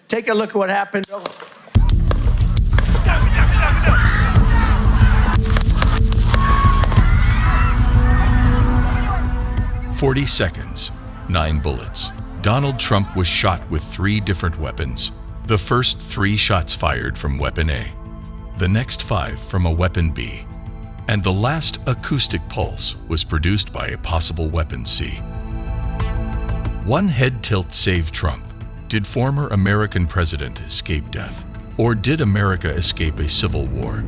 Take a look at what happened. 40 seconds, 9 bullets. Donald Trump was shot with 3 different weapons. The first 3 shots fired from weapon A, the next 5 from a weapon B, and the last acoustic pulse was produced by a possible weapon C. One head tilt saved Trump. Did former American president escape death? Or did America escape a civil war?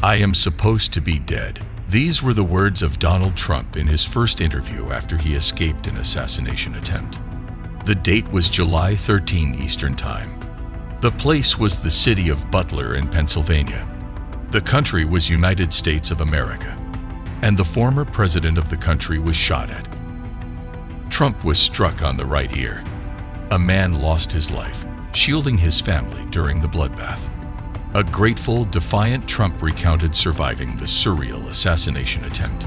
I am supposed to be dead. These were the words of Donald Trump in his first interview after he escaped an assassination attempt. The date was July 13 Eastern Time. The place was the city of Butler in Pennsylvania. The country was United States of America, and the former president of the country was shot at. Trump was struck on the right ear. A man lost his life, shielding his family during the bloodbath. A grateful, defiant Trump recounted surviving the surreal assassination attempt.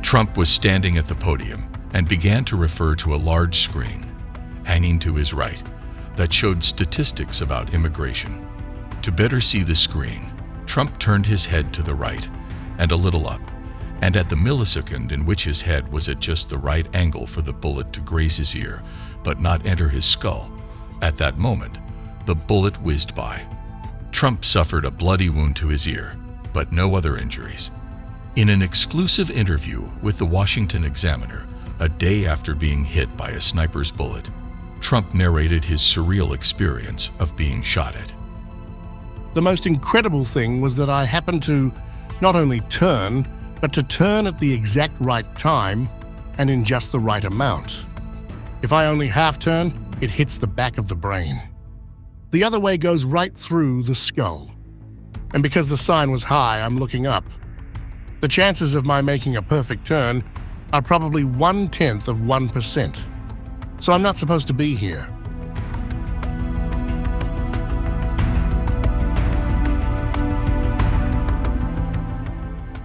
Trump was standing at the podium and began to refer to a large screen hanging to his right that showed statistics about immigration. To better see the screen, Trump turned his head to the right and a little up, and at the millisecond in which his head was at just the right angle for the bullet to graze his ear but not enter his skull, at that moment, the bullet whizzed by. Trump suffered a bloody wound to his ear, but no other injuries. In an exclusive interview with the Washington Examiner, a day after being hit by a sniper's bullet, Trump narrated his surreal experience of being shot at. The most incredible thing was that I happened to not only turn, but to turn at the exact right time and in just the right amount. If I only half turn, it hits the back of the brain. The other way goes right through the skull. And because the sign was high, I'm looking up. The chances of my making a perfect turn are probably 1/10 of 1%. So I'm not supposed to be here.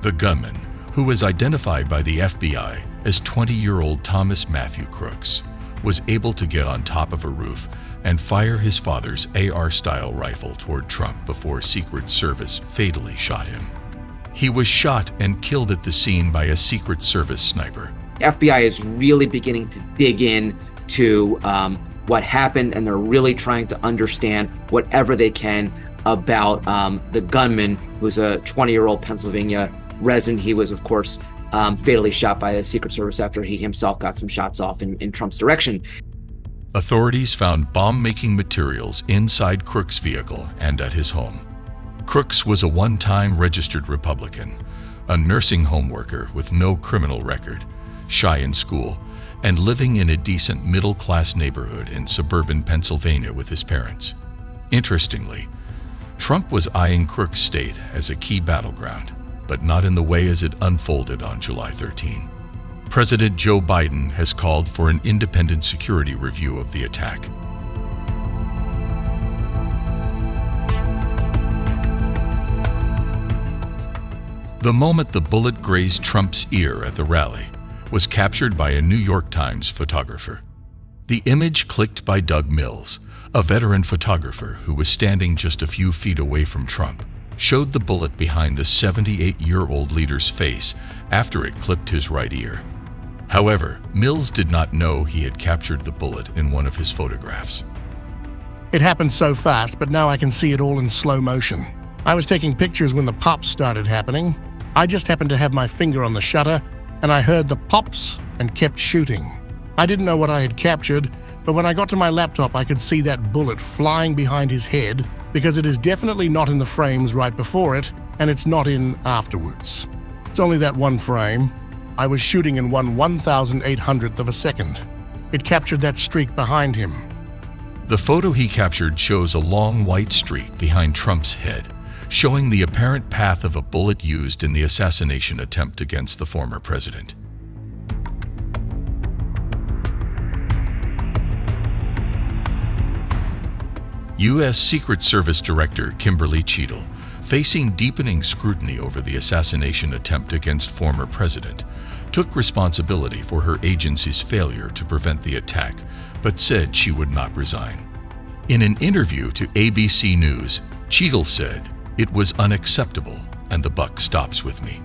The gunman, who was identified by the FBI as 20-year-old Thomas Matthew Crooks, was able to get on top of a roof and fire his father's AR-style rifle toward Trump before Secret Service fatally shot him. He was shot and killed at the scene by a Secret Service sniper. FBI is really beginning to dig in to what happened, and they're really trying to understand whatever they can about the gunman, who's a 20-year-old Pennsylvania resident. He was, of course, fatally shot by the Secret Service after he himself got some shots off in Trump's direction. Authorities found bomb-making materials inside Crooks' vehicle and at his home. Crooks was a one-time registered Republican, a nursing home worker with no criminal record, shy in school, and living in a decent middle-class neighborhood in suburban Pennsylvania with his parents. Interestingly, Trump was eyeing Crooks' state as a key battleground, but not in the way as it unfolded on July 13. President Joe Biden has called for an independent security review of the attack. The moment the bullet grazed Trump's ear at the rally was captured by a New York Times photographer. The image, clicked by Doug Mills, a veteran photographer who was standing just a few feet away from Trump, showed the bullet behind the 78-year-old leader's face after it clipped his right ear. However, Mills did not know he had captured the bullet in one of his photographs. It happened so fast, but now I can see it all in slow motion. I was taking pictures when the pops started happening. I just happened to have my finger on the shutter, and I heard the pops and kept shooting. I didn't know what I had captured, but when I got to my laptop, I could see that bullet flying behind his head, because it is definitely not in the frames right before it, and it's not in afterwards. It's only that one frame. I was shooting in 1/1800th of a second. It captured that streak behind him. The photo he captured shows a long white streak behind Trump's head, showing the apparent path of a bullet used in the assassination attempt against the former president. U.S. Secret Service Director Kimberly Cheadle, facing deepening scrutiny over the assassination attempt against former president, took responsibility for her agency's failure to prevent the attack, but said she would not resign. In an interview to ABC News, Cheadle said, "It was unacceptable, and the buck stops with me."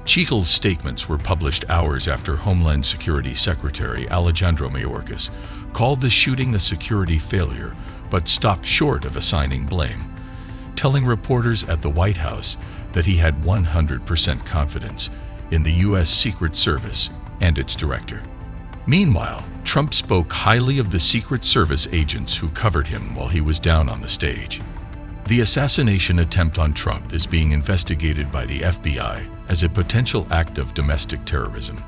Cheadle's statements were published hours after Homeland Security Secretary Alejandro Mayorkas called the shooting a security failure, but stopped short of assigning blame, telling reporters at the White House that he had 100% confidence in the U.S. Secret Service and its director. Meanwhile, Trump spoke highly of the Secret Service agents who covered him while he was down on the stage. The assassination attempt on Trump is being investigated by the FBI as a potential act of domestic terrorism.